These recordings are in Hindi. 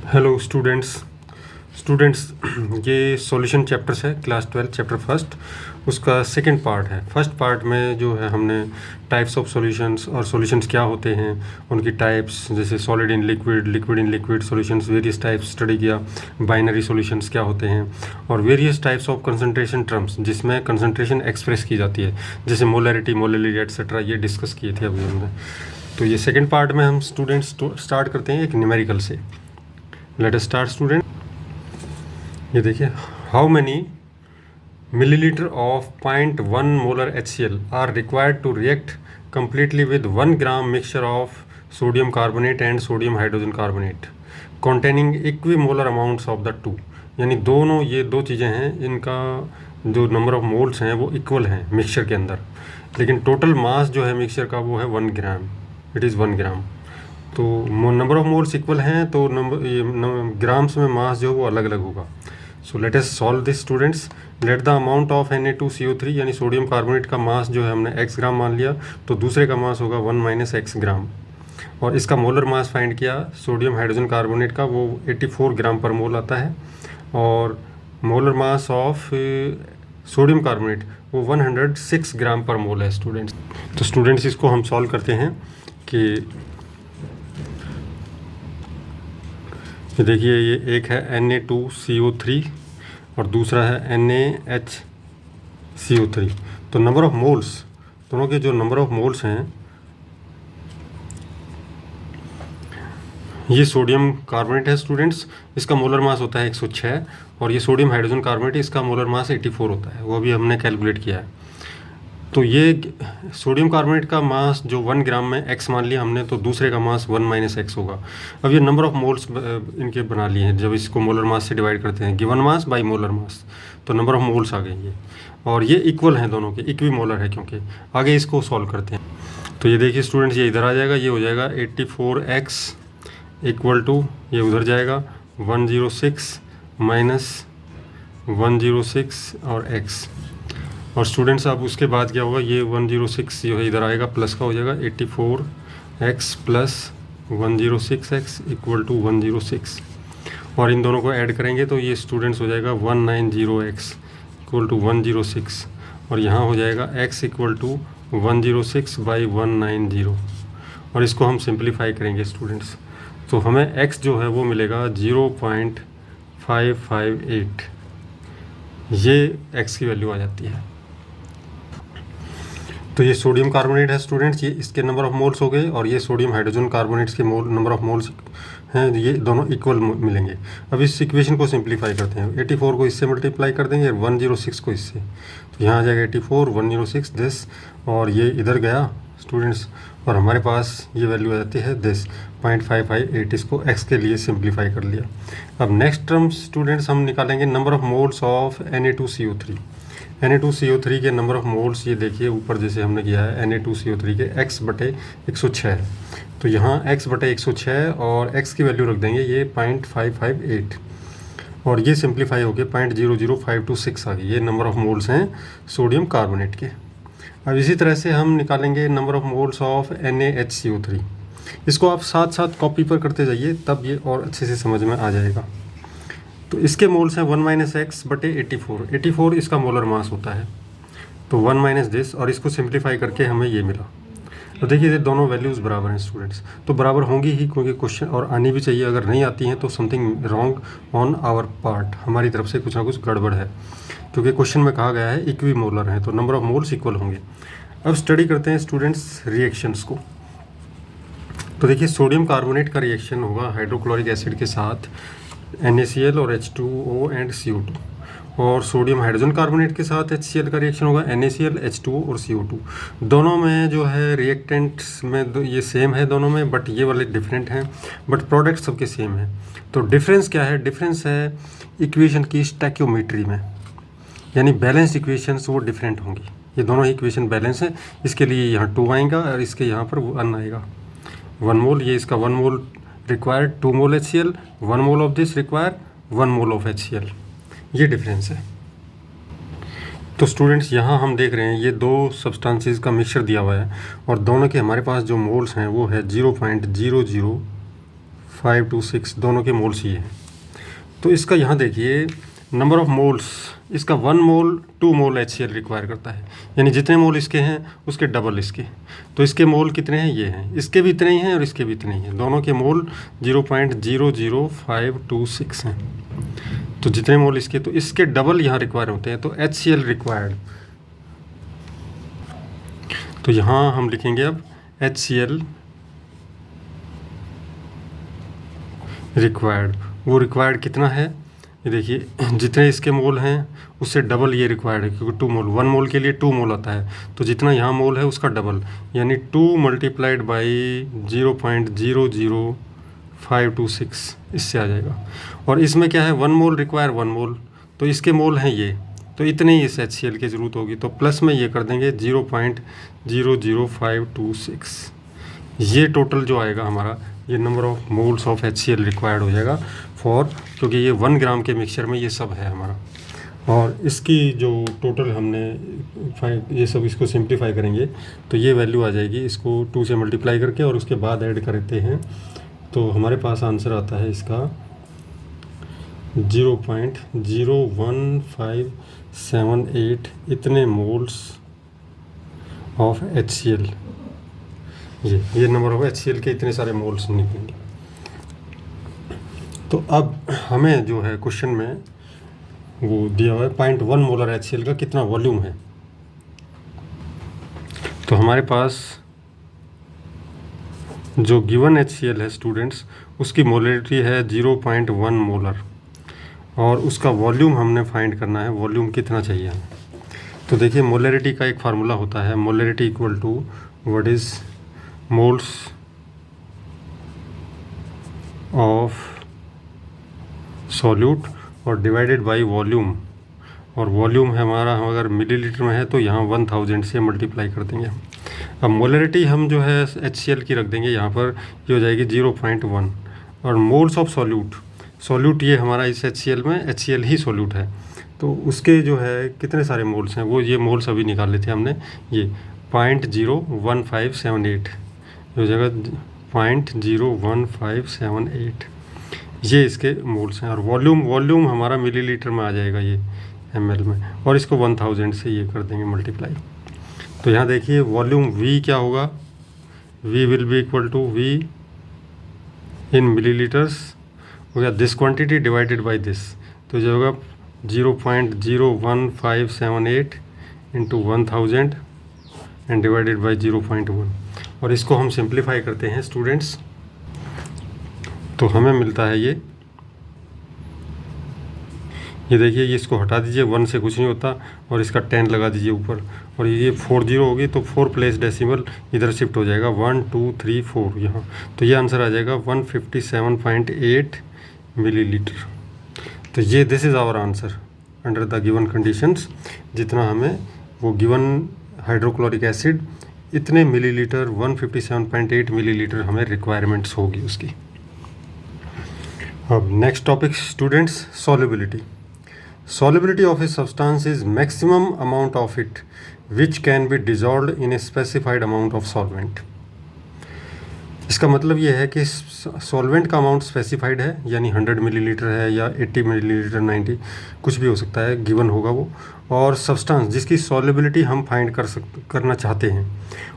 हेलो स्टूडेंट्स ये सॉल्यूशन चैप्टर्स है क्लास 12 चैप्टर फर्स्ट उसका सेकंड पार्ट है। फर्स्ट पार्ट में जो है हमने टाइप्स ऑफ सॉल्यूशंस और सॉल्यूशंस क्या होते हैं, उनकी टाइप्स, जैसे solid in liquid, liquid in liquid solutions, various types study किया। बाइनरी सॉल्यूशंस क्या होते हैं और various types of concentration terms जिसमें कंसंट्रेशन एक्सप्रेस की जाती है, जैसे मोलैरिटी, मोलैरिटी एटसेट्रा, ये डिस्कस किए थे अभी हमने। तो ये सेकेंड पार्ट में हम स्टूडेंट्स स्टार्ट करते हैं एक न्यूमेरिकल से। Let us start student. ये देखिए, how many millilitre of 0.1 molar HCl are required to react completely with 1 gram mixture of sodium carbonate and sodium hydrogen carbonate containing equimolar amounts of the two. यानी दोनों, ये दो चीज़ें हैं, इनका जो नंबर ऑफ मोल्स हैं वो इक्वल हैं मिक्सचर के अंदर, लेकिन टोटल मास जो है मिक्सचर का वो है 1 ग्राम। इट इज़ 1 ग्राम। तो नंबर ऑफ मोल्स इक्वल हैं, तो ग्राम्स में मास जो है वो अलग अलग होगा। So let us solve this students. Let the amount of Na2CO3 यानी सोडियम कार्बोनेट का मास जो है हमने x ग्राम मान लिया, तो दूसरे का मास होगा 1 - x ग्राम। और इसका मोलर मास फाइंड किया सोडियम हाइड्रोजन कार्बोनेट का, वो 84 ग्राम पर मोल आता है। और molar mass of sodium carbonate वो 106 ग्राम पर मोल है स्टूडेंट्स। तो स्टूडेंट्स इसको हम सॉल्व करते हैं कि ये देखिए, ये एक है Na2CO3 और दूसरा है NaHCO3। तो नंबर ऑफ मोल्स, दोनों के जो नंबर ऑफ मोल्स हैं, ये सोडियम कार्बोनेट है स्टूडेंट्स, इसका मोलर मास होता है 106, और ये सोडियम हाइड्रोजन कार्बोनेट, इसका मोलर मास 84 होता है, वो अभी हमने कैलकुलेट किया है। तो ये सोडियम कार्बोनेट का मास जो 1 ग्राम में x मान लिया हमने, तो दूसरे का मास 1 - x होगा। अब ये नंबर ऑफ मोल्स इनके बना लिए हैं, जब इसको मोलर मास से डिवाइड करते हैं, given mass by molar mass, तो नंबर ऑफ मोल्स आ गए ये। और ये इक्वल हैं दोनों के, इक्वी मोलर है क्योंकि। आगे इसको सॉल्व करते हैं। तो ये देखिए स्टूडेंट्स, ये इधर आ जाएगा, ये हो जाएगा 84x इक्वल टू, ये उधर जाएगा 106 माइनस 106 और x। और स्टूडेंट्स अब उसके बाद क्या होगा, ये 106 जो है इधर आएगा, प्लस का हो जाएगा 84x plus 106x equal to 106। और इन दोनों को ऐड करेंगे तो ये स्टूडेंट्स हो जाएगा 190x इक्वल टू 106। और यहाँ हो जाएगा x इक्वल टू 106 बाई 190। और इसको हम सिंप्लीफाई करेंगे स्टूडेंट्स, तो हमें x जो है वो मिलेगा 0.558। ये x की वैल्यू आ जाती है। तो ये सोडियम कार्बोनेट है स्टूडेंट्स, ये इसके नंबर ऑफ मोल्स हो गए, और ये सोडियम हाइड्रोजन कार्बोनेट्स के नंबर ऑफ मोल्स हैं, ये दोनों इक्वल मिलेंगे। अब इस इक्वेशन को सिंप्लीफाई करते हैं। 84 को इससे मल्टीप्लाई कर देंगे, 106 को इससे, तो यहाँ आ जाएगा 84 106 दिस, और ये इधर गया स्टूडेंट्स, और हमारे पास ये वैल्यू आ जाती है दिस 0.558। इसको x के लिए सिंप्लीफाई कर लिया। अब नेक्स्ट टर्म स्टूडेंट्स हम निकालेंगे number of moles of Na2CO3। Na2CO3 के नंबर ऑफ मोल्स, ये देखिए ऊपर जैसे हमने किया है, Na2CO3 के x/106 है, तो यहाँ x/106 और x की वैल्यू रख देंगे ये 0.558, और ये सिंप्लीफाई होकर 0.00526 आ गई। ये नंबर ऑफ मोल्स हैं सोडियम कार्बोनेट के। अब इसी तरह से हम निकालेंगे number of moles of NaHCO3। इसको आप साथ साथ कॉपी पर करते जाइए, तब ये और अच्छे से समझ में आ जाएगा। तो इसके मोल्स हैं 1 - x/84। 84 इसका मोलर मास होता है, तो 1 - दिस, और इसको सिंप्लीफाई करके हमें ये मिला। तो देखिए ये दोनों वैल्यूज़ बराबर हैं स्टूडेंट्स, तो बराबर होंगी ही, क्योंकि क्वेश्चन और आनी भी चाहिए। अगर नहीं आती हैं तो something wrong on our part, हमारी तरफ से कुछ ना कुछ गड़बड़ है, क्योंकि क्वेश्चन में कहा गया है इक्वी मोलर है, तो नंबर ऑफ मोल्स इक्वल होंगे। अब स्टडी करते हैं स्टूडेंट्स रिएक्शंस को। तो देखिए, सोडियम कार्बोनेट का रिएक्शन होगा हाइड्रोक्लोरिक एसिड के साथ NaCl और H2O एंड CO2, और सोडियम हाइड्रोजन कार्बोनेट के साथ HCl का रिएक्शन होगा NaCl, H2O और CO2। दोनों में जो है रिएक्टेंट्स में ये सेम है दोनों में, बट ये वाले डिफरेंट हैं, बट प्रोडक्ट सबके सेम है। तो डिफरेंस क्या है? डिफरेंस है इक्वेशन की स्टैक्योमेट्री में, यानी बैलेंस इक्वेशंस वो डिफरेंट होंगी। ये दोनों ही इक्वेशन बैलेंस है, इसके लिए यहाँ 2 आएगा और इसके यहाँ पर 1 आएगा। 1 मोल, ये इसका 1 mole required 2 mole HCl, 1 mole of this require 1 mole of HCl, ये डिफरेंस है। तो स्टूडेंट्स यहाँ हम देख रहे हैं ये दो सब्सटेंसेस का मिक्सचर दिया हुआ है, और दोनों के हमारे पास जो मोल्स हैं वो है 526 दोनों के मोल्स ये हैं। तो इसका यहाँ देखिए नंबर ऑफ़ मोल्स, इसका 1 मोल 2 मोल HCl रिक्वायर करता है, यानी जितने मोल इसके हैं उसके डबल इसके। तो इसके मोल कितने हैं, ये हैं, इसके भी इतने ही हैं और इसके भी इतने ही हैं, दोनों के मोल 0.00526 हैं। तो जितने मोल इसके, तो इसके डबल यहाँ रिक्वायर होते हैं, तो HCl रिक्वायर्ड। तो यहाँ हम लिखेंगे अब HCl रिक्वायर्ड। वो रिक्वायर्ड कितना है, ये देखिए जितने इसके मोल हैं उससे डबल ये रिक्वायर्ड है, क्योंकि 2 मोल, 1 मोल के लिए 2 मोल आता है, तो जितना यहाँ मोल है उसका डबल, यानी 2 मल्टीप्लाइड बाई 0.00526 इससे आ जाएगा। और इसमें क्या है, 1 मोल रिक्वायर 1 मोल, तो इसके मोल हैं ये, तो इतने ही इस HCl की ज़रूरत होगी, तो प्लस में ये कर देंगे 0.00526। ये टोटल जो आएगा हमारा, ये number of moles of HCl required हो जाएगा फॉर, क्योंकि ये 1 ग्राम के मिक्सचर में ये सब है हमारा। और इसकी जो टोटल हमने ये सब इसको सिंप्लीफाई करेंगे तो ये वैल्यू आ जाएगी, इसको 2 से मल्टीप्लाई करके और उसके बाद ऐड करते हैं, तो हमारे पास आंसर आता है इसका 0.01578 इतने मोल्स ऑफ HCl। ये नंबर ऑफ HCl के इतने सारे मोल्स निकलेंगे। तो अब हमें जो है क्वेश्चन में वो दिया हुआ है 0.1 मोलर HCl का कितना वॉल्यूम है। तो हमारे पास जो गिवन HCl है स्टूडेंट्स, उसकी मोलरिटी है 0.1 मोलर, और उसका वॉल्यूम हमने फाइंड करना है, वॉल्यूम कितना चाहिए हमें। तो देखिए मोलरिटी का एक फार्मूला होता है, molarity equal to what is moles of solute और डिवाइडेड बाय वॉल्यूम, और वॉल्यूम है हमारा, अगर मिलीलीटर में है तो यहाँ 1000 से मल्टीप्लाई कर देंगे। अब मोलरिटी हम जो है HCl की रख देंगे यहाँ पर, ये हो जाएगी 0.1, और मोल्स ऑफ सॉल्यूट ये हमारा इस HCl में HCl ही सॉल्यूट है, तो उसके जो है कितने सारे मोल्स हैं, वो ये मोल्स अभी निकाल लेते हैं हमने। ये 0.01578 हो जाएगा 0.01578, ये इसके मोल्स हैं। और वॉल्यूम हमारा मिलीलीटर में आ जाएगा, ये ml में, और इसको 1000 से ये कर देंगे मल्टीप्लाई। तो यहाँ देखिए वॉल्यूम V क्या होगा, V will be equal to V in millilitres हो गया, this quantity divided by this, तो जो होगा 0.01578 इंटू 1000 एंड डिवाइडेड बाय 0.1, और इसको हम सिंप्लीफाई करते हैं स्टूडेंट्स, तो हमें मिलता है ये देखिए, ये इसको हटा दीजिए, 1 से कुछ नहीं होता, और इसका 10 लगा दीजिए ऊपर, और ये 40 होगी तो 4 प्लेस डेसिमल इधर शिफ्ट हो जाएगा, 1 2 3 4 यहाँ, तो ये आंसर आ जाएगा 157.8 मिलीलीटर। तो ये this is our answer under the given conditions, जितना हमें वो गिवन हाइड्रोक्लोरिक एसिड इतने मिलीलीटर 157.8 मिलीलीटर हमें रिक्वायरमेंट्स होगी उसकी। अब next topic students, solubility of a substance is maximum amount of it which can be dissolved in a specified amount of solvent। इसका मतलब ये है कि सॉल्वेंट का अमाउंट स्पेसिफाइड है, यानी 100 मिलीलीटर है या 80 मिलीलीटर 90 कुछ भी हो सकता है, गिवन होगा वो, और सब्सटेंस जिसकी सॉल्युबिलिटी हम फाइंड करना चाहते हैं,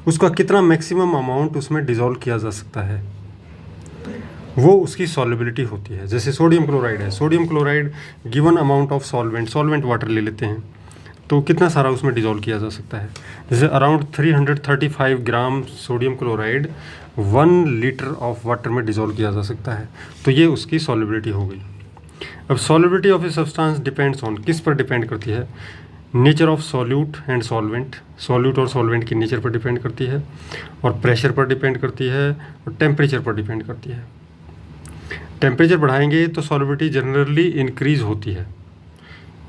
उसका कितना मैक्सिमम अमाउंट उसमें डिज़ोल्व किया जा सकता है, वो उसकी सॉल्युबिलिटी होती है। जैसे सोडियम क्लोराइड है, sodium chloride given amount of solvent water ले लेते हैं, तो कितना सारा उसमें डिज़ोल्व किया जा सकता है। जैसे around 335 gram sodium chloride 1 litre of water में डिज़ोल्व किया जा सकता है, तो ये उसकी सॉल्युबिलिटी हो गई। अब solubility of a substance depends on, किस पर डिपेंड करती है, nature of solute and solvent, solute और सॉल्वेंट की नेचर पर डिपेंड करती है, और प्रेशर पर डिपेंड करती है, और टेम्परेचर पर डिपेंड करती है। टेम्परेचर बढ़ाएंगे तो सॉल्युबिलिटी जनरली इंक्रीज़ होती है,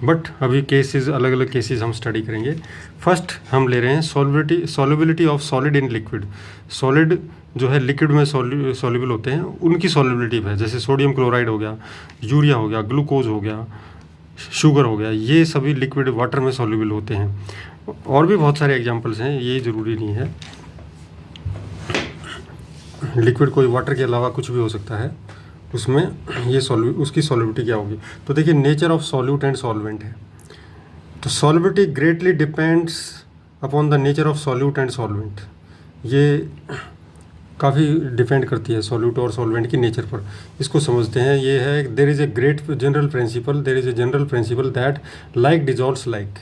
बट अभी केसेस अलग अलग केसेस हम स्टडी करेंगे। फर्स्ट हम ले रहे हैं solubility of solid in liquid. Solid जो है लिक्विड में सॉल्युबल होते हैं, उनकी सॉल्युबिलिटी है, जैसे सोडियम क्लोराइड हो गया, यूरिया हो गया, ग्लूकोज हो गया, शुगर हो गया, ये सभी लिक्विड वाटर में सॉल्युबल होते हैं। और भी बहुत सारे एग्जांपल्स हैं, ये ज़रूरी नहीं है, लिक्विड कोई वाटर के अलावा कुछ भी हो सकता है, उसमें ये उसकी सॉल्युबिलिटी क्या होगी। तो देखिए nature of solute and solvent है। तो solubility greatly depends upon the nature of solute and solvent. ये काफ़ी डिपेंड करती है सॉल्यूट और सॉल्वेंट की नेचर पर। इसको समझते हैं। ये है there is a great general principle, there is a general principle that like dissolves like.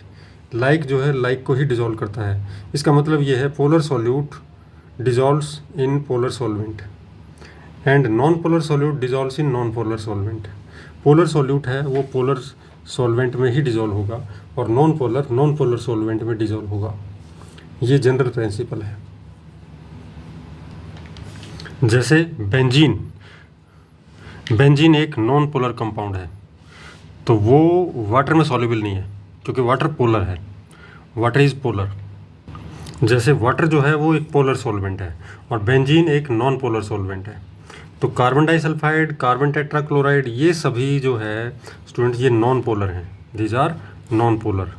Like जो है लाइक को ही डिजॉल्व करता है। इसका मतलब ये है polar solute dissolves in polar solvent and non polar solute dissolves in non polar solvent. Polar solute है वो पोलर सॉल्वेंट में ही डिजॉल्व होगा और नॉन पोलर सॉल्वेंट में डिजॉल्व होगा। ये जनरल प्रिंसिपल है। जैसे बेंजीन एक नॉन पोलर कंपाउंड है, तो वो वाटर में सॉल्युबल नहीं है क्योंकि वाटर पोलर है, वाटर इज़ पोलर। जैसे वाटर जो है वो एक पोलर सॉल्वेंट है और बेंजीन एक नॉन पोलर सॉल्वेंट है। तो कार्बन डाइसल्फाइड, कार्बन टेट्राक्लोराइड, ये सभी जो है स्टूडेंट ये नॉन पोलर हैं। दीज आर नॉन पोलर,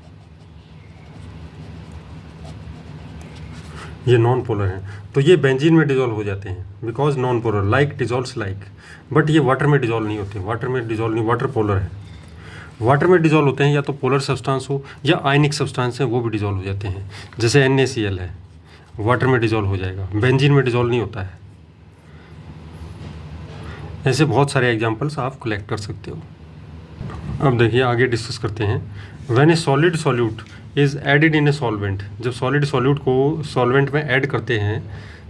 ये नॉन पोलर हैं। तो ये बेंजीन में डिजॉल्व हो जाते हैं because non polar, like dissolves like. But ये वाटर में डिजॉल्व नहीं होते, वाटर में डिजॉल्व नहीं, वाटर पोलर है। वाटर में डिजॉल्व होते हैं या तो पोलर सब्सटेंस हो या आयनिक सब्सटेंस है, वो भी डिजॉल्व हो जाते हैं। जैसे NaCl है, वाटर में डिजॉल्व हो जाएगा, बेंजीन में डिजॉल्व नहीं होता है। ऐसे बहुत सारे एग्जांपल्स आप कलेक्ट कर सकते हो। अब देखिए आगे डिस्कस करते हैं। When a solid solute is added in a solvent, जब सॉलिड सॉल्यूट को सॉल्वेंट में ऐड करते हैं,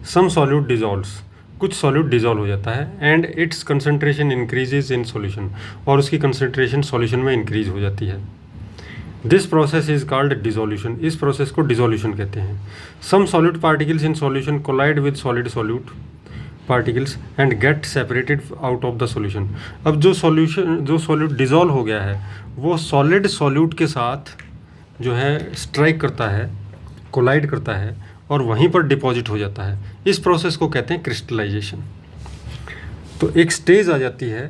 सम सॉल्यूट डिजॉल्व्स, कुछ सॉल्यूट डिजॉल्व हो जाता है and its concentration increases in solution, और उसकी कंसंट्रेशन सॉल्यूशन में इंक्रीज हो जाती है। This process is called dissolution. इस प्रोसेस को डिजोल्यूशन कहते हैं। Some solid particles in solution collide with solid solute particles and get separated out of the solution. अब जो सॉल्यूट डिजॉल्व हो गया है वो सॉलिड सॉल्यूट के साथ जो है स्ट्राइक करता है, कोलाइड करता है और वहीं पर डिपॉजिट हो जाता है। इस प्रोसेस को कहते हैं क्रिस्टलाइजेशन। तो एक स्टेज आ जाती है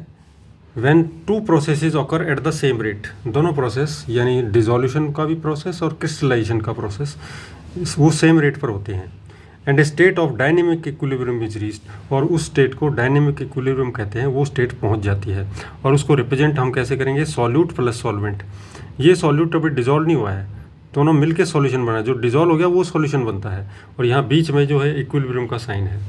when two processes occur at the same rate. दोनों प्रोसेस यानी डिजोल्यूशन का भी प्रोसेस और क्रिस्टलाइजेशन का प्रोसेस वो सेम रेट पर होते हैं। And A state of dynamic equilibrium is reached, और उस स्टेट को डायनेमिक इक्विलिब्रियम कहते हैं। वो स्टेट पहुंच जाती है और उसको रिप्रेजेंट हम कैसे करेंगे, सॉल्यूट प्लस सॉल्वेंट। ये सॉल्यूट अभी डिजॉल्व नहीं हुआ है, दोनों मिलके सॉल्यूशन बना है। जो डिजॉल्व हो गया वो सॉल्यूशन बनता है और यहाँ बीच में जो है इक्विलिब्रियम का साइन है।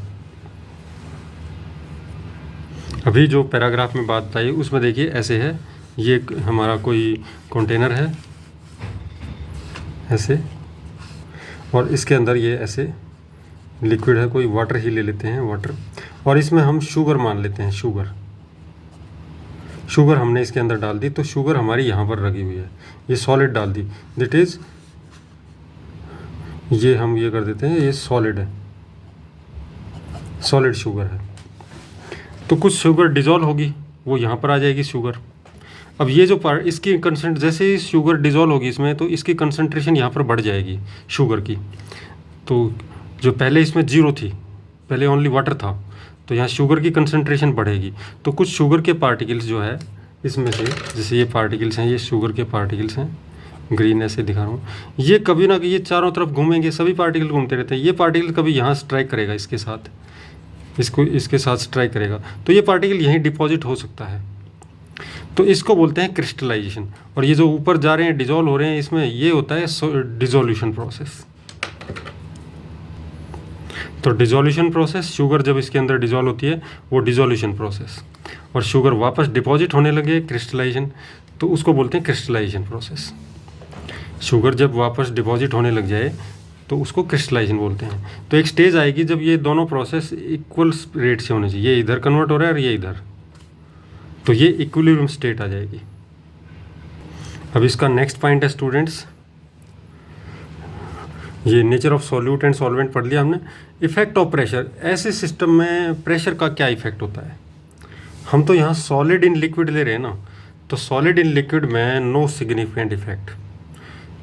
अभी जो पैराग्राफ में बात बताई उसमें देखिए ऐसे है, ये हमारा कोई कंटेनर है ऐसे, और इसके अंदर ये ऐसे लिक्विड है, कोई वाटर ही ले लेते हैं, वाटर, और इसमें हम शुगर मान लेते हैं। शुगर हमने इसके अंदर डाल दी, तो शुगर हमारी यहाँ पर रखी हुई है, ये सॉलिड डाल दी, दैट इज ये हम ये कर देते हैं, ये सॉलिड है, सॉलिड शुगर है। तो कुछ शुगर डिजॉल्व होगी, वो यहाँ पर आ जाएगी शुगर। अब ये जो पार्ट इसकी कंसेंट, जैसे ही शुगर डिजॉल्व होगी इसमें, तो इसकी कंसंट्रेशन यहाँ पर बढ़ जाएगी शुगर की। तो जो पहले इसमें 0 थी, पहले ओनली वाटर था, तो यहाँ शुगर की कंसंट्रेशन बढ़ेगी। तो कुछ शुगर के पार्टिकल्स जो है इसमें से, जैसे ये पार्टिकल्स हैं, ये शुगर के पार्टिकल्स हैं, ग्रीन ऐसे दिखा रहा हूँ, ये कभी ना ये चारों तरफ घूमेंगे, सभी पार्टिकल घूमते रहते हैं। ये पार्टिकल कभी यहाँ स्ट्राइक करेगा इसके साथ, इसके साथ स्ट्राइक करेगा, तो ये पार्टिकल यहीं डिपॉजिट हो सकता है। तो इसको बोलते हैं क्रिस्टलाइजेशन। और ये जो ऊपर जा रहे हैं, डिजॉल्व हो रहे हैं, इसमें ये होता है डिजोल्यूशन प्रोसेस। तो डिजोल्यूशन प्रोसेस, शुगर जब इसके अंदर डिजॉल्व होती है वो डिजोल्यूशन प्रोसेस, और शुगर वापस डिपॉजिट होने लगे क्रिस्टलाइजेशन, तो उसको बोलते हैं क्रिस्टलाइजेशन प्रोसेस। शुगर जब वापस डिपॉजिट होने लग जाए तो उसको क्रिस्टलाइजेशन बोलते हैं। तो एक स्टेज आएगी जब ये दोनों प्रोसेस इक्वल रेट से होने चाहिए, ये इधर कन्वर्ट हो रहा है और ये इधर, तो ये इक्विलिब्रियम स्टेट आ जाएगी। अब इसका नेक्स्ट पॉइंट है स्टूडेंट्स, ये nature of solute and solvent पढ़ लिया हमने। इफेक्ट ऑफ प्रेशर, ऐसे सिस्टम में प्रेशर का क्या इफेक्ट होता है। हम तो यहाँ सॉलिड इन लिक्विड ले रहे हैं ना, तो सॉलिड इन लिक्विड में नो सिग्निफिकेंट इफेक्ट,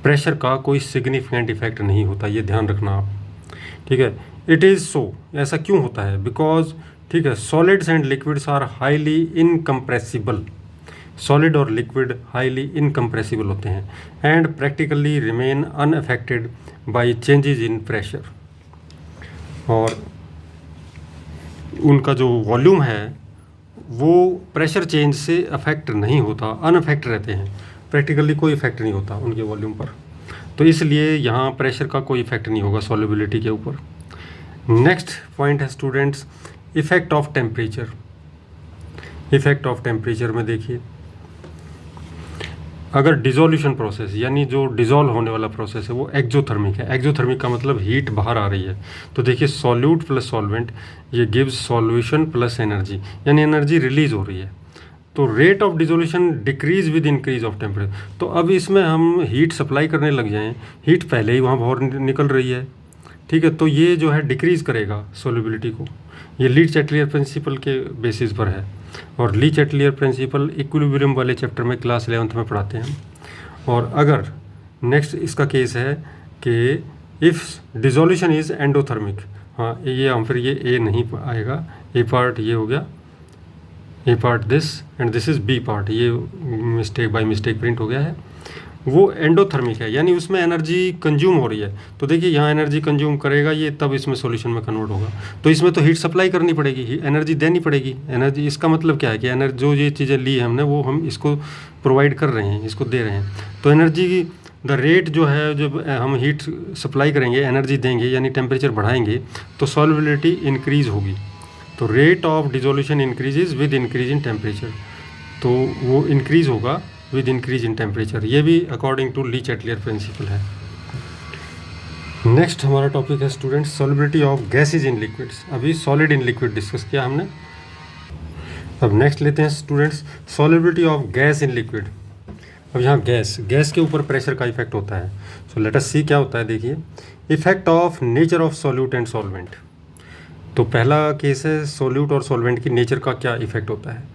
प्रेशर का कोई सिग्निफिकेंट इफेक्ट नहीं होता, ये ध्यान रखना आप, ठीक है। इट इज़ सो, ऐसा क्यों होता है, बिकॉज, ठीक है, solids and liquids are highly incompressible, solid और लिक्विड हाईली इनकम्प्रेसिबल होते हैं and practically remain unaffected by changes in pressure, और उनका जो वॉल्यूम है वो प्रेशर चेंज से अफेक्ट नहीं होता, अनअफेक्ट रहते हैं, प्रैक्टिकली कोई इफेक्ट नहीं होता उनके वॉल्यूम पर। तो इसलिए यहाँ प्रेशर का कोई इफेक्ट नहीं होगा सॉल्युबिलिटी के ऊपर। नेक्स्ट पॉइंट है students, effect of temperature. Effect of temperature में देखिए, अगर डिज़ोल्यूशन प्रोसेस यानी जो डिज़ोल्व होने वाला प्रोसेस है वो एक्जोथर्मिक है। एक्जोथर्मिक का मतलब हीट बाहर आ रही है। तो देखिए सॉल्यूट प्लस सॉल्वेंट, ये गिव्स सॉल्यूशन प्लस एनर्जी, यानी एनर्जी रिलीज हो रही है। तो rate of dissolution decrease with increase of temperature. तो अब इसमें हम हीट सप्लाई करने लग जाएं, हीट पहले ही वहाँ बाहर निकल रही है, ठीक है, तो ये जो है डिक्रीज़ करेगा सोल्युबिलिटी को। ये ली चैटलियर प्रिंसिपल के बेसिस पर है, और ली चैटलियर प्रिंसिपल इक्विलिब्रियम वाले चैप्टर में क्लास 11th में पढ़ाते हैं। और अगर नेक्स्ट इसका केस है कि इफ़ डिज़ोल्यूशन इज़ एंडोथर्मिक, हाँ ये हम फिर ये ए नहीं आएगा, ए पार्ट ये हो गया, A part this and this is B part, ये मिस्टेक बाय मिस्टेक प्रिंट हो गया है। वो एंडोथर्मिक है, यानी उसमें एनर्जी कंज्यूम हो रही है। तो देखिए यहाँ एनर्जी कंज्यूम करेगा ये, तब इसमें सॉल्यूशन में कन्वर्ट होगा। तो इसमें तो हीट सप्लाई करनी पड़ेगी, एनर्जी देनी पड़ेगी। एनर्जी, इसका मतलब क्या है कि एनर्जी जो ये चीज़ें ली है हमने वो हम इसको प्रोवाइड कर रहे हैं, इसको दे रहे हैं। तो एनर्जी द रेट जो है, जब हम हीट सप्लाई करेंगे, एनर्जी देंगे यानी टेम्परेचर बढ़ाएंगे, तो सॉल्युबिलिटी इंक्रीज़ होगी। तो rate of dissolution increases with increase in temperature, तो वो इंक्रीज़ होगा विद इंक्रीज इन टेम्परेचर। ये भी according to Le Chatelier principle है। नेक्स्ट हमारा टॉपिक है students, solubility of gases in liquids. अभी सॉलिड इन लिक्विड डिस्कस किया हमने। अब नेक्स्ट लेते हैं students, solubility of gas in liquid. अब यहाँ गैस के ऊपर प्रेशर का इफेक्ट होता है। सो लेट अस सी क्या होता है। देखिए, effect of nature of solute and solvent. तो पहला केस है सॉल्यूट और सॉल्वेंट की नेचर का क्या इफेक्ट होता है।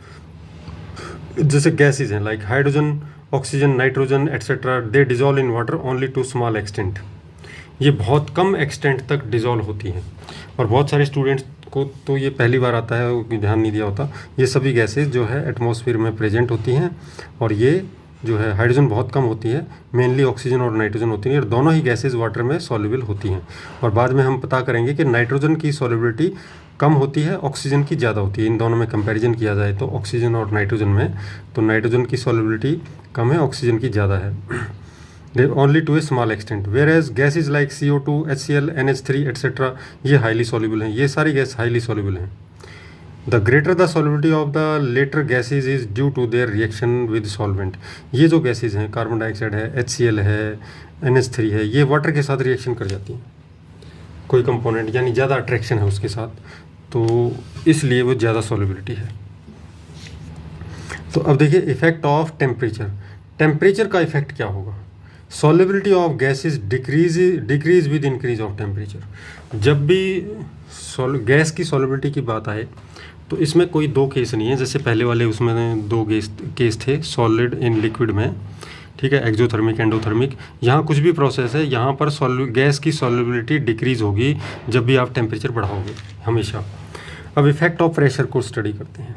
जैसे गैसेज हैं like hydrogen, oxygen, nitrogen etcetera, they dissolve in water only to small extent. ये बहुत कम एक्सटेंट तक डिजॉल्व होती हैं, और बहुत सारे स्टूडेंट्स को तो ये पहली बार आता है, ध्यान नहीं दिया होता। ये सभी गैसेज जो है एटमॉस्फेयर में प्रेजेंट होती हैं, और ये जो है हाइड्रोजन बहुत कम होती है, मेनली ऑक्सीजन और नाइट्रोजन होती हैं, और दोनों ही गैसेज वाटर में सॉल्युबल होती हैं। और बाद में हम पता करेंगे कि नाइट्रोजन की सॉल्युबिलिटी कम होती है, ऑक्सीजन की ज़्यादा होती है। इन दोनों में कंपैरिजन किया जाए तो ऑक्सीजन और नाइट्रोजन में, तो नाइट्रोजन की सॉल्युबिलिटी कम है, ऑक्सीजन की ज़्यादा है, only to a small extent. Whereas gases like CO2, HCl, NH3 etcetera, ये हाईली सॉल्युबल हैं। ये सारी गैस हाईली सॉल्युबल हैं। The greater the solubility of the latter gases is due to their reaction with solvent. ये जो गैसेज हैं, कार्बन डाइऑक्साइड है, HCl है, NH3 है, ये वाटर के साथ रिएक्शन कर जाती हैं, कोई कंपोनेंट यानी ज़्यादा अट्रैक्शन है उसके साथ, तो इसलिए वो ज़्यादा सॉल्युबिलिटी है। तो अब देखिए इफेक्ट ऑफ टेम्परेचर। टेम्परेचर का इफेक्ट क्या होगा। Solubility of gases decrease with increase of temperature. जब भी गैस की सॉल्युबिलिटी की बात आए तो इसमें कोई दो केस नहीं है, जैसे पहले वाले उसमें दो केस थे सॉलिड इन लिक्विड में, ठीक है, एक्जोथर्मिक, एंडोथर्मिक। यहाँ कुछ भी प्रोसेस है, यहाँ पर गैस की सॉल्युबिलिटी डिक्रीज होगी जब भी आप टेम्परेचर बढ़ाओगे, हमेशा। अब इफेक्ट ऑफ प्रेशर को स्टडी करते हैं।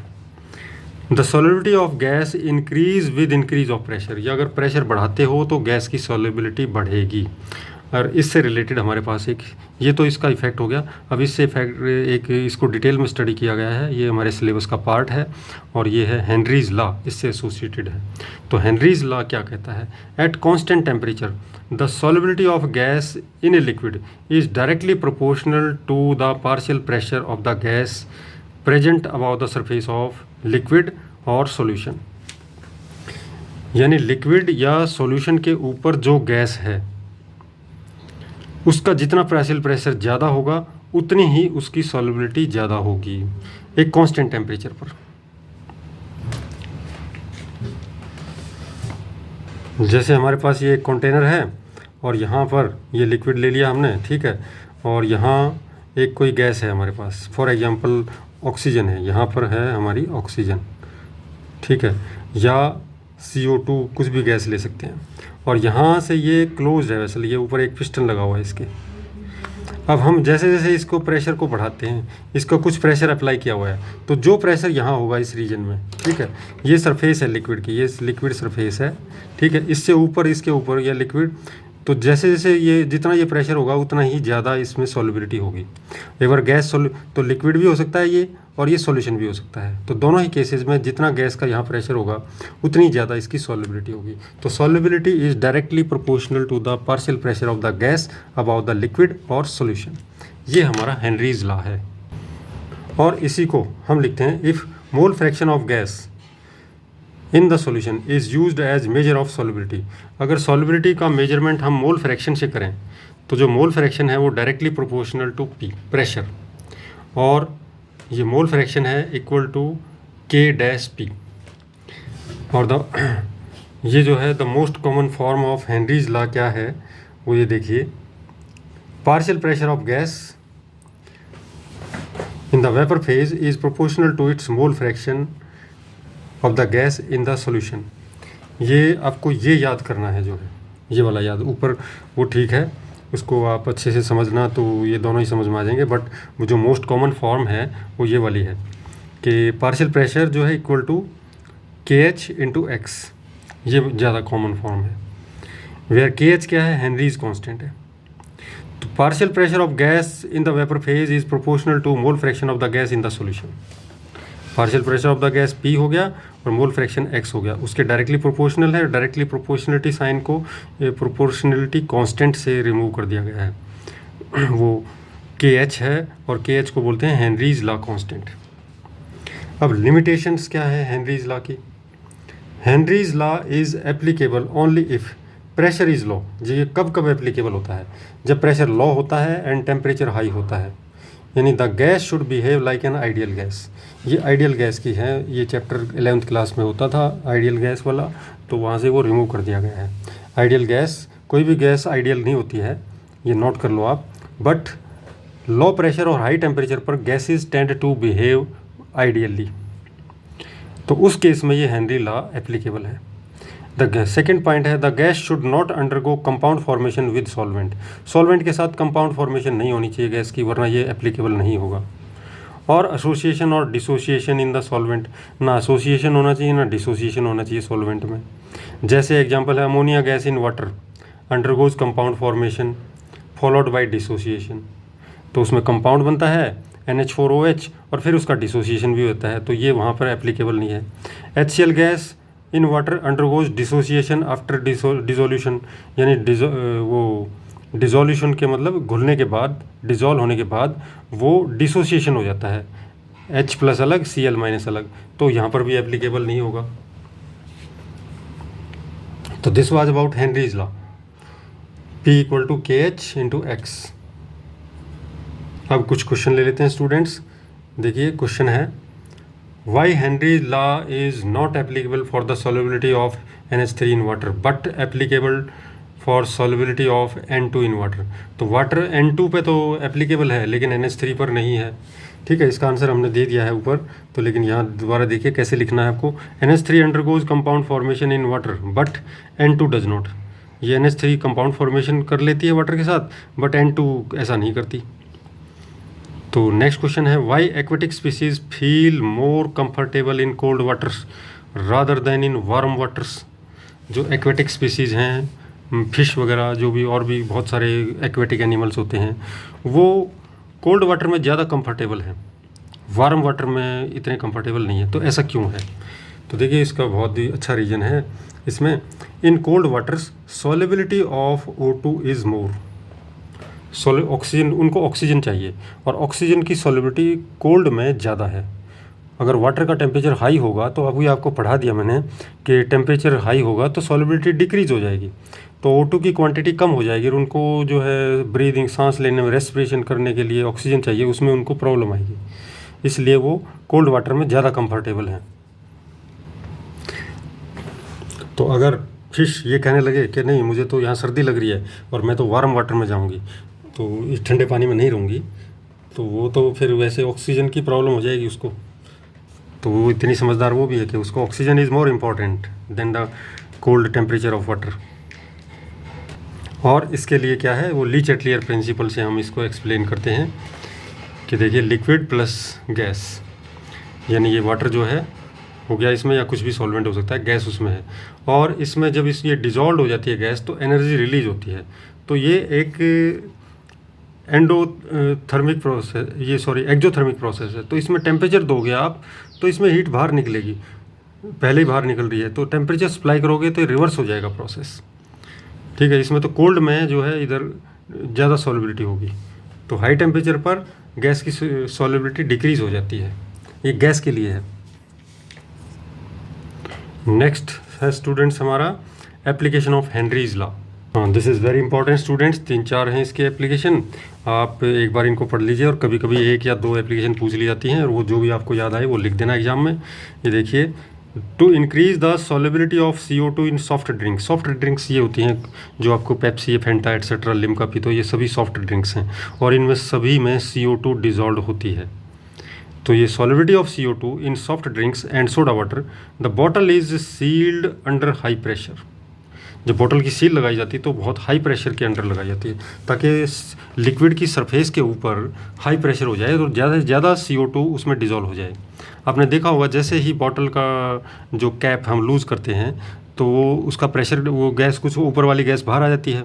The solubility of gas increase with increase of pressure, या अगर प्रेशर बढ़ाते हो तो गैस की सॉल्युबिलिटी बढ़ेगी। और इससे रिलेटेड हमारे पास एक, ये तो इसका इफेक्ट हो गया। अब इससे इफेक्ट एक इसको डिटेल में स्टडी किया गया है, ये हमारे सिलेबस का पार्ट है, और ये है हेनरीज लॉ, इससे एसोसिएटेड है। तो हेनरीज लॉ क्या कहता है, at constant temperature the solubility of gas in a liquid is directly proportional to the partial pressure of the gas present about the surface of liquid और सॉल्यूशन। यानी लिक्विड या सॉल्यूशन के ऊपर जो गैस है उसका जितना पार्शियल प्रेशर ज़्यादा होगा उतनी ही उसकी सॉल्युबिलिटी ज़्यादा होगी एक कांस्टेंट टेम्परेचर पर। जैसे हमारे पास ये एक कंटेनर है और यहाँ पर ये लिक्विड ले लिया हमने, ठीक है, और यहाँ एक कोई गैस है हमारे पास, फॉर एग्जांपल ऑक्सीजन है, यहाँ पर है हमारी ऑक्सीजन, ठीक है, या CO2 कुछ भी गैस ले सकते हैं। और यहाँ से ये क्लोज है वेसल, ये ऊपर एक पिस्टन लगा हुआ है इसके। अब हम जैसे जैसे इसको प्रेशर को बढ़ाते हैं, इसका कुछ प्रेशर अप्लाई किया हुआ है, तो जो प्रेशर यहाँ होगा इस रीजन में, ठीक है, ये सरफेस है लिक्विड की, ये लिक्विड सरफेस है, ठीक है, इससे ऊपर इसके ऊपर यह लिक्विड, तो जैसे जैसे ये जितना ये प्रेशर होगा उतना ही ज़्यादा इसमें सॉल्युबिलिटी होगी। एक बार गैस तो लिक्विड भी हो सकता है ये, और ये सॉल्यूशन भी हो सकता है। तो दोनों ही केसेस में जितना गैस का यहाँ प्रेशर होगा उतनी ज़्यादा इसकी सॉल्युबिलिटी होगी। तो solubility is directly proportional to the partial pressure of the gas about the liquid और सॉल्यूशन। ये हमारा हेनरीज लॉ है। और इसी को हम लिखते हैं, if mole fraction of gas in the solution is used as measure of solubility. अगर सॉल्युबिलिटी का मेजरमेंट हम मोल फ्रैक्शन से करें तो जो मोल फ्रैक्शन है वो directly proportional to P pressure, और ये मोल फ्रैक्शन है equal to K dash P. और ये जो है the most common form of Henry's law क्या है वो ये देखिए, partial pressure of gas in the vapour phase is proportional to its mole fraction of the gas in the solution. ये आपको ये याद करना है, जो है ये वाला याद, ऊपर वो ठीक है, उसको आप अच्छे से समझना तो ये दोनों ही समझ में आ जाएंगे। बट वो जो मोस्ट कॉमन फॉर्म है वो ये वाली है कि पार्शियल प्रेशर जो है equal to K H into X, ये ज़्यादा कॉमन फॉर्म है। वेयर के एच क्या है, हेनरीज कांस्टेंट है। तो partial pressure of gas in the vapour phase is proportional to mole fraction of the gas in the solution. Partial pressure of the gas P हो गया और मोल फ्रैक्शन X हो गया, उसके डायरेक्टली प्रोपोर्शनल है। डायरेक्टली प्रोपोर्शनलिटी साइन को प्रोपोर्शनलिटी कांस्टेंट से रिमूव कर दिया गया है, वो KH है, और KH को बोलते हैं हेनरीज लॉ कांस्टेंट। अब लिमिटेशंस क्या है हेनरीज लॉ की। Henrys law is applicable only if pressure is low. ये कब कब एप्लीकेबल होता है, जब प्रेशर लो होता है एंड टेम्परेचर हाई होता है, यानी the gas should behave like an ideal gas. ये आइडियल गैस की है, ये चैप्टर 11th क्लास में होता था आइडियल गैस वाला, तो वहाँ से वो रिमूव कर दिया गया है। आइडियल गैस, कोई भी गैस आइडियल नहीं होती है, ये नोट कर लो आप। बट लो प्रेशर और हाई टेम्परेचर पर gases tend to behave ideally, तो उस केस में ये हेनरी लॉ एप्लीकेबल है। द सेकेंड पॉइंट है, the gas should not undergo compound formation with solvent. Solvent के साथ कंपाउंड फॉर्मेशन नहीं होनी चाहिए गैस की, वरना ये एप्लीकेबल नहीं होगा। और एसोसिएशन और डिसोसिएशन इन द सॉल्वेंट, ना एसोसिएशन होना चाहिए ना डिसोसिएशन होना चाहिए सॉल्वेंट में। जैसे एग्जांपल है ammonia gas in water undergoes compound formation followed by dissociation, तो उसमें कंपाउंड बनता है NH4OH और फिर उसका डिसोसिएशन भी होता है, तो ये वहाँ पर एप्लीकेबल नहीं है। HCl gas in water undergoes dissociation after dissolution, यानी वो डिसोल्यूशन के मतलब घुलने के बाद, डिसॉल्व होने के बाद वो डिसोसिएशन हो जाता है, H+ अलग Cl- अलग, तो यहाँ पर भी एप्लीकेबल नहीं होगा। तो this was about Henry's law, P = KH × X। अब कुछ क्वेश्चन ले लेते हैं स्टूडेंट्स। देखिए क्वेश्चन है, why Henry's law is not applicable for the solubility of NH3 in water but applicable for solubility of N2 in water. तो वाटर N2 पे तो एप्लीकेबल है लेकिन NH3 पर नहीं है। ठीक है, इसका आंसर हमने दे दिया है ऊपर, तो लेकिन यहाँ दोबारा देखिए कैसे लिखना है आपको। NH3 undergoes compound formation in water but N2 does not. ये NH3 कंपाउंड फॉर्मेशन कर लेती है वाटर के साथ, बट N2 ऐसा नहीं करती। तो नेक्स्ट क्वेश्चन है, why aquatic species feel more comfortable in cold waters rather than in warm waters. जो एक्वेटिक स्पीसीज हैं, फिश वगैरह, जो भी और भी बहुत सारे एक्वेटिक एनिमल्स होते हैं, वो कोल्ड वाटर में ज़्यादा कंफर्टेबल हैं, वार्म वाटर में इतने कंफर्टेबल नहीं है। तो ऐसा क्यों है? तो देखिए इसका बहुत ही अच्छा रीज़न है इसमें। इन cold waters solubility of O2 is more. Oxygen, उनको ऑक्सीजन चाहिए और ऑक्सीजन की सॉल्युबिलिटी कोल्ड में ज़्यादा है। अगर वाटर का टेम्परेचर हाई होगा, तो अभी आपको पढ़ा दिया मैंने कि टेम्परेचर हाई होगा तो सॉल्युबिलिटी डिक्रीज़ हो जाएगी, तो O2 की क्वांटिटी कम हो जाएगी और उनको जो है ब्रीदिंग, सांस लेने में, रेस्पिरेशन करने के लिए ऑक्सीजन चाहिए, उसमें उनको प्रॉब्लम आएगी, इसलिए वो कोल्ड वाटर में ज़्यादा कंफर्टेबल हैं। तो अगर फिश ये कहने लगे कि नहीं मुझे तो यहाँ सर्दी लग रही है और मैं तो वार्म वाटर में जाऊँगी, तो इस ठंडे पानी में नहीं रहूँगी, तो वो तो फिर वैसे ऑक्सीजन की प्रॉब्लम हो जाएगी उसको। तो वो इतनी समझदार वो भी है कि उसको oxygen is more important than the cold temperature of water. और इसके लिए क्या है, वो ली-चैटलियर प्रिंसिपल से हम इसको एक्सप्लेन करते हैं कि देखिए लिक्विड प्लस गैस, यानी ये वाटर जो है हो गया इसमें, या कुछ भी सॉल्वेंट हो सकता है, गैस उसमें है, और इसमें जब ये डिज़ोल्व हो जाती है गैस तो एनर्जी रिलीज होती है। तो ये एक एंडोथर्मिक प्रोसेस, ये सॉरी एक्जोथर्मिक प्रोसेस है। तो इसमें टेम्परेचर दोगे आप तो इसमें हीट बाहर निकलेगी, पहले ही बाहर निकल रही है, तो टेम्परेचर सप्लाई करोगे तो रिवर्स हो जाएगा प्रोसेस। ठीक है, इसमें तो कोल्ड में जो है इधर ज़्यादा सॉल्युबिलिटी होगी, तो हाई टेम्परेचर पर गैस की सॉल्युबिलिटी डिक्रीज हो जाती है। ये गैस के लिए है। नेक्स्ट है स्टूडेंट्स हमारा application of Henry's law. This is very important students, 3-4 हैं इसके एप्लीकेशन। आप एक बार इनको पढ़ लीजिए और कभी कभी 1 या 2 एप्लीकेशन पूछ ली जाती हैं, और वो जो भी आपको याद आए वो लिख देना एग्जाम में। ये देखिए, to increase the solubility of CO2 in soft drinks. Soft drinks ये होती हैं जो आपको पेप्सी, फेंटा एट्सेट्रा, लिम्का पीतो, ये सभी सॉफ्ट ड्रिंक्स हैं, और इनमें सभी में CO2 डिजॉल्व होती है। तो ये solubility of CO2 in soft drinks and soda water, the bottle is sealed under high pressure. जब बॉटल की सील लगाई जाती है तो बहुत हाई प्रेशर के अंडर लगाई जाती है, ताकि लिक्विड की सरफेस के ऊपर हाई प्रेशर हो जाए और ज़्यादा से ज़्यादा CO2 उसमें डिज़ोल्व हो जाए। आपने देखा होगा, जैसे ही बॉटल का जो कैप हम लूज़ करते हैं तो वो उसका प्रेशर, वो गैस कुछ ऊपर वाली गैस बाहर आ जाती है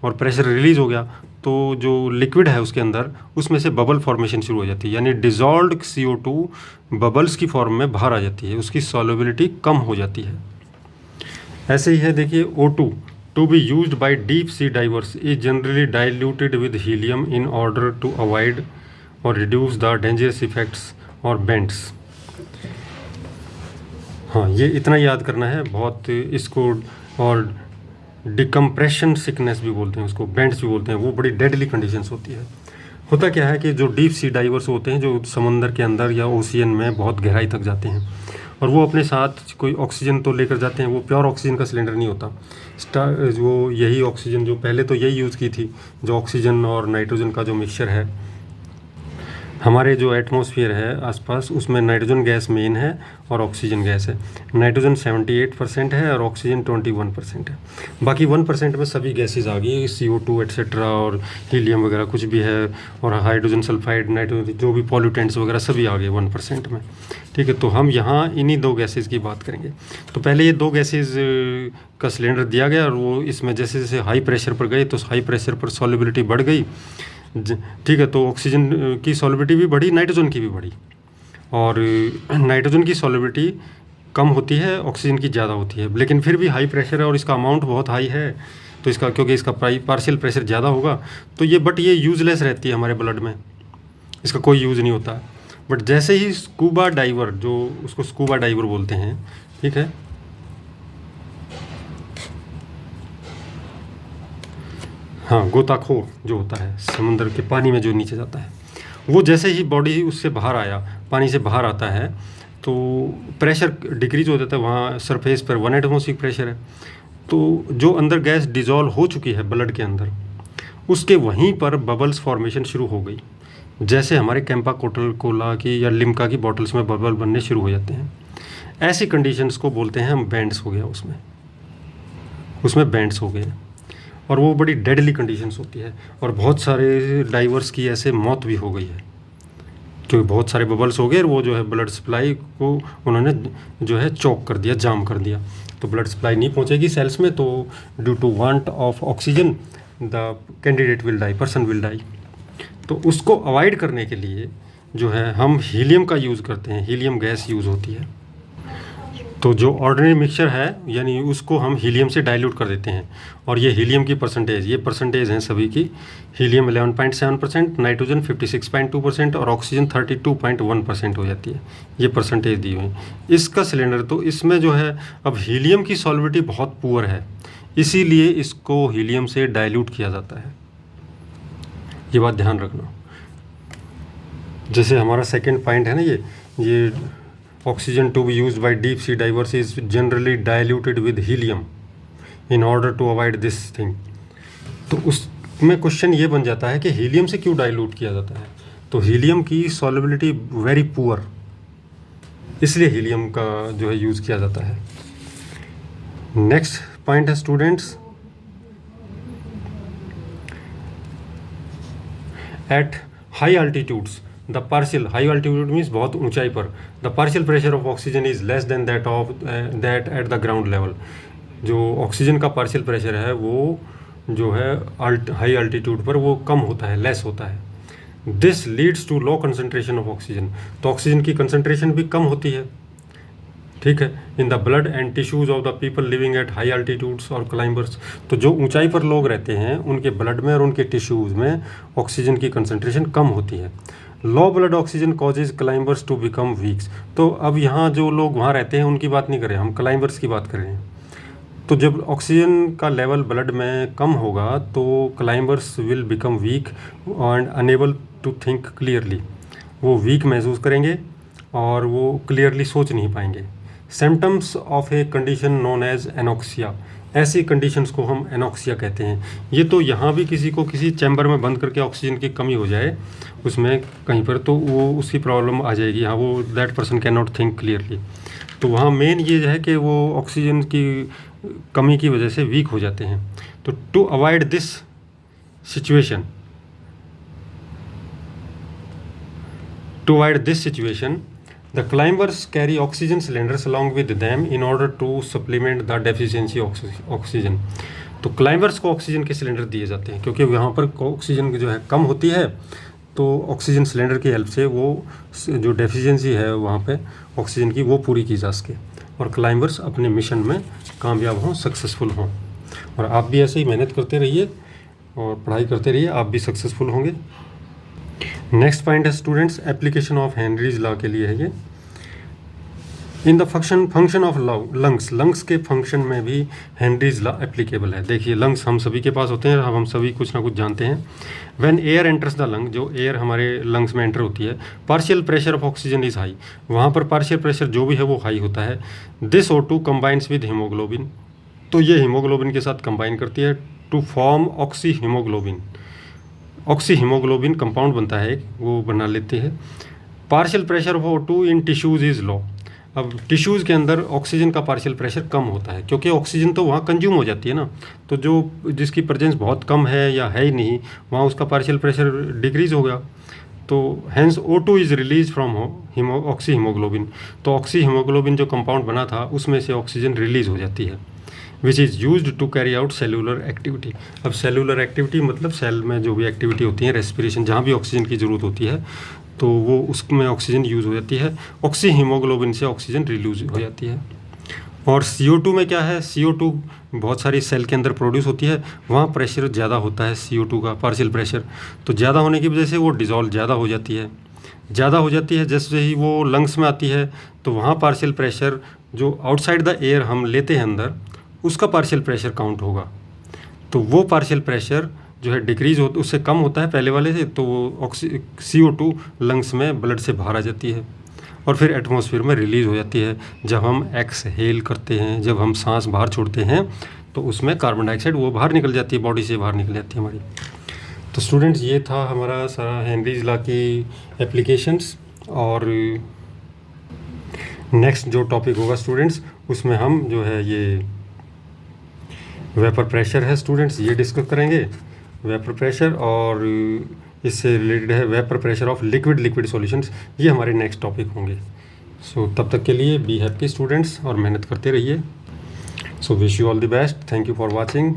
और प्रेशर रिलीज़ हो गया, तो जो लिक्विड है उसके अंदर उसमें से बबल फॉर्मेशन शुरू हो जाती है, यानी डिज़ोल्व्ड CO2 बबल्स की फॉर्म में बाहर आ जाती है, उसकी सॉल्युबिलिटी कम हो जाती है। ऐसे ही है, देखिए O2 to be used by deep sea divers is generally diluted with helium in order to avoid और रिड्यूस द डेंजरस इफेक्ट्स और बेंट्स। हाँ, ये इतना याद करना है बहुत इसको। और डिकम्प्रेशन सिकनेस भी बोलते हैं उसको, बेंट्स भी बोलते हैं, वो बड़ी डेडली कंडीशंस होती है। होता क्या है कि जो डीप सी डाइवर्स होते हैं, जो समंदर के अंदर या ओशियन में बहुत गहराई तक जाते हैं, और वो अपने साथ कोई ऑक्सीजन तो लेकर जाते हैं, वो प्योर ऑक्सीजन का सिलेंडर नहीं होता। वो यही ऑक्सीजन जो पहले तो यही यूज़ की थी, जो ऑक्सीजन और नाइट्रोजन का जो मिक्सचर है हमारे जो एटमॉस्फेयर है आसपास, उसमें नाइट्रोजन गैस मेन है और ऑक्सीजन गैस है। नाइट्रोजन 78% है और ऑक्सीजन 21% है। बाकी 1% में सभी गैसेज आ गई, CO2 एट्सेट्रा और हीलियम वगैरह कुछ भी है, और हाइड्रोजन सल्फाइड, नाइट्रोजन, जो भी पॉल्यूटेंट्स वगैरह सभी आ गए 1% में। ठीक है, तो हम यहाँ इन्हीं 2 गैसेज की बात करेंगे। तो पहले ये 2 गैसेज का सिलेंडर दिया गया, और वो इसमें जैसे जैसे हाई प्रेशर पर गए तो हाई प्रेशर पर सॉल्युबिलिटी बढ़ गई। ठीक है, तो ऑक्सीजन की सॉल्युबिलिटी भी बढ़ी, नाइट्रोजन की भी बढ़ी, और नाइट्रोजन की सॉल्युबिलिटी कम होती है, ऑक्सीजन की ज़्यादा होती है, लेकिन फिर भी हाई प्रेशर है और इसका अमाउंट बहुत हाई है, तो इसका क्योंकि इसका पार्शियल प्रेशर ज़्यादा होगा तो ये यूज़लेस रहती है हमारे ब्लड में, इसका कोई यूज़ नहीं होता। बट जैसे ही स्कूबा डाइवर, जो उसको स्कूबा डाइवर बोलते हैं, ठीक है, हाँ, गोताखोर जो होता है समुद्र के पानी में जो नीचे जाता है, वो जैसे ही बॉडी उससे बाहर आया, पानी से बाहर आता है, तो प्रेशर डिक्रीज हो जाता है। वहाँ सरफेस पर 1 एटमॉस्फेरिक प्रेशर है, तो जो अंदर गैस डिज़ोल्व हो चुकी है ब्लड के अंदर, उसके वहीं पर बबल्स फॉर्मेशन शुरू हो गई, जैसे हमारे कैंपा कोला की या लिम्का की बॉटल्स में बबल बनने शुरू हो जाते हैं। ऐसी कंडीशंस को बोलते हैं हम बैंड्स हो गया, उसमें बैंड्स हो गए, और वो बड़ी डेडली कंडीशंस होती है, और बहुत सारे डाइवर्स की ऐसे मौत भी हो गई है, क्योंकि बहुत सारे बबल्स हो गए और वो जो है ब्लड सप्लाई को उन्होंने जो है चौक कर दिया, जाम कर दिया, तो ब्लड सप्लाई नहीं पहुंचेगी सेल्स में, तो due to want of oxygen the candidate will die, person will die. तो उसको अवॉइड करने के लिए जो है हम हीलियम का यूज़ करते हैं, हीलियम गैस यूज़ होती है। तो जो ऑर्डिनरी मिक्सचर है यानी उसको हम हीलियम से डाइल्यूट कर देते हैं, और ये हीलियम की परसेंटेज, ये परसेंटेज हैं सभी की, हीलियम 11.7%, नाइट्रोजन 56.2% और ऑक्सीजन 32.1% हो जाती है, ये परसेंटेज दी हुई है। इसका सिलेंडर, तो इसमें जो है अब हीलियम की सॉल्युबिलिटी बहुत पुअर है, इसीलिए इसको हीलियम से डाइल्यूट किया जाता है, ये बात ध्यान रखना। जैसे हमारा सेकेंड पॉइंट है ना, ये oxygen to be used by deep sea divers is generally diluted with helium in order to avoid this thing. तो उसमें क्वेश्चन ये बन जाता है कि हीलियम से क्यों डाइल्यूट किया जाता है, तो हीलियम की सॉल्युबिलिटी वेरी पुअर, इसलिए हीलियम का जो है यूज़ किया जाता है। नेक्स्ट पॉइंट है students, eight high altitudes the partial, high altitude means बहुत ऊंचाई पर, the partial pressure of oxygen is less than that at the ground level. जो ऑक्सीजन का पार्शियल प्रेशर है वो जो है हाई अल्टीट्यूड पर वो कम होता है, लेस होता है। This leads to low concentration of oxygen, तो ऑक्सीजन की कंसंट्रेशन भी कम होती है, ठीक है, in the blood and tissues of the people living at high altitudes और क्लाइंबर्स। तो जो ऊंचाई पर लोग रहते हैं उनके ब्लड में और उनके टिश्यूज़ में ऑक्सीजन की कंसंट्रेशन कम होती है। Low blood oxygen causes climbers to become weeks. तो अब यहाँ जो लोग वहाँ रहते हैं उनकी बात नहीं कर रहे, हम क्लाइंबर्स की बात कर रहे हैं। तो जब ऑक्सीजन का लेवल ब्लड में कम होगा तो climbers will become weak and unable to think clearly, वो वीक महसूस करेंगे और वो क्लियरली सोच नहीं पाएंगे। Symptoms of a condition known as anoxia, ऐसी कंडीशंस को हम एनोक्सिया कहते हैं। ये तो यहाँ भी किसी को किसी चैम्बर में बंद करके ऑक्सीजन की कमी हो जाए उसमें कहीं पर, तो वो उसकी प्रॉब्लम आ जाएगी, हाँ, वो that person can not think clearly. तो वहाँ मेन ये है कि वो ऑक्सीजन की कमी की वजह से वीक हो जाते हैं। तो to avoid this situation, the climbers carry oxygen cylinders along with them in order to supplement the deficiency oxygen। तो क्लाइंबर्स को ऑक्सीजन के सिलेंडर दिए जाते हैं क्योंकि यहाँ पर ऑक्सीजन जो है कम होती है, तो ऑक्सीजन सिलेंडर की हेल्प से वो जो डेफिशिएंसी है वहाँ पे ऑक्सीजन की वो पूरी की जा सके और क्लाइंबर्स अपने मिशन में कामयाब हों, सक्सेसफुल हों। और आप भी ऐसे ही मेहनत करते रहिए और पढ़ाई करते रहिए, आप भी सक्सेसफुल होंगे। नेक्स्ट पॉइंट है students, application of Henry's law के लिए है ये। In the function of lungs, lungs के फंक्शन में भी हेनरीज लॉ एप्लीकेबल है। देखिए लंग्स हम सभी के पास होते हैं, अब हम सभी कुछ ना कुछ जानते हैं। When air enters the lung, जो एयर हमारे लंग्स में एंटर होती है, partial pressure of oxygen is high, वहाँ पर पार्शियल प्रेशर जो भी है वो हाई होता है। This O2 combines with haemoglobin, तो ये हीमोग्लोबिन के साथ कंबाइन करती है to form oxy haemoglobin, oxy haemoglobin compound बनता है, वो बना लेते हैं। Partial pressure of O2 in tissues is low, अब टिश्यूज़ के अंदर ऑक्सीजन का पार्शियल प्रेशर कम होता है क्योंकि ऑक्सीजन तो वहाँ कंज्यूम हो जाती है ना, तो जो जिसकी प्रेजेंस बहुत कम है या है ही नहीं, वहाँ उसका पार्शियल प्रेशर डिक्रीज़ होगा। तो hence O2 is release from oxy haemoglobin, तो ऑक्सी हीमोग्लोबिन जो कंपाउंड बना था उसमें से ऑक्सीजन रिलीज़ हो जाती है, which is used to carry out cellular activity. अब सेलुलर एक्टिविटी मतलब सेल में जो भी एक्टिविटी होती है, रेस्पिरेशन, जहाँ भी ऑक्सीजन की ज़रूरत होती है तो वो उसमें ऑक्सीजन यूज़ हो जाती है, ऑक्सी हीमोग्लोबिन से ऑक्सीजन रिलीज हो जाती है। और CO2 में क्या है, CO2 बहुत सारी सेल के अंदर प्रोड्यूस होती है, वहाँ प्रेशर ज़्यादा होता है CO2 का पार्शियल प्रेशर, तो ज़्यादा होने की वजह से वो डिज़ोल्व ज़्यादा हो जाती है, जैसे ही वो लंग्स में आती है तो वहाँ पार्शियल प्रेशर जो आउटसाइड द एयर हम लेते हैं अंदर, उसका पार्शियल प्रेशर काउंट होगा, तो वो पार्शियल प्रेशर जो है डिक्रीज़ हो, उससे कम होता है पहले वाले से, तो वो CO2 लंग्स में ब्लड से बाहर आ जाती है और फिर एटमॉस्फेयर में रिलीज़ हो जाती है। जब हम एक्सहेल करते हैं, जब हम सांस बाहर छोड़ते हैं तो उसमें कार्बन डाइऑक्साइड वो बाहर निकल जाती है, बॉडी से बाहर निकल जाती है हमारी। तो स्टूडेंट्स ये था हमारा सारा हेनरीज लॉ की एप्लीकेशंस, और नेक्स्ट जो टॉपिक होगा स्टूडेंट्स उसमें हम जो है ये वेपर प्रेशर है स्टूडेंट्स, ये डिस्कस करेंगे। वेपर प्रेशर और इससे रिलेटेड है vapour pressure of liquid solutions, ये हमारे नेक्स्ट टॉपिक होंगे। सो तब तक के लिए बी हैप्पी स्टूडेंट्स और मेहनत करते रहिए। So wish you all the best, thank you for watching.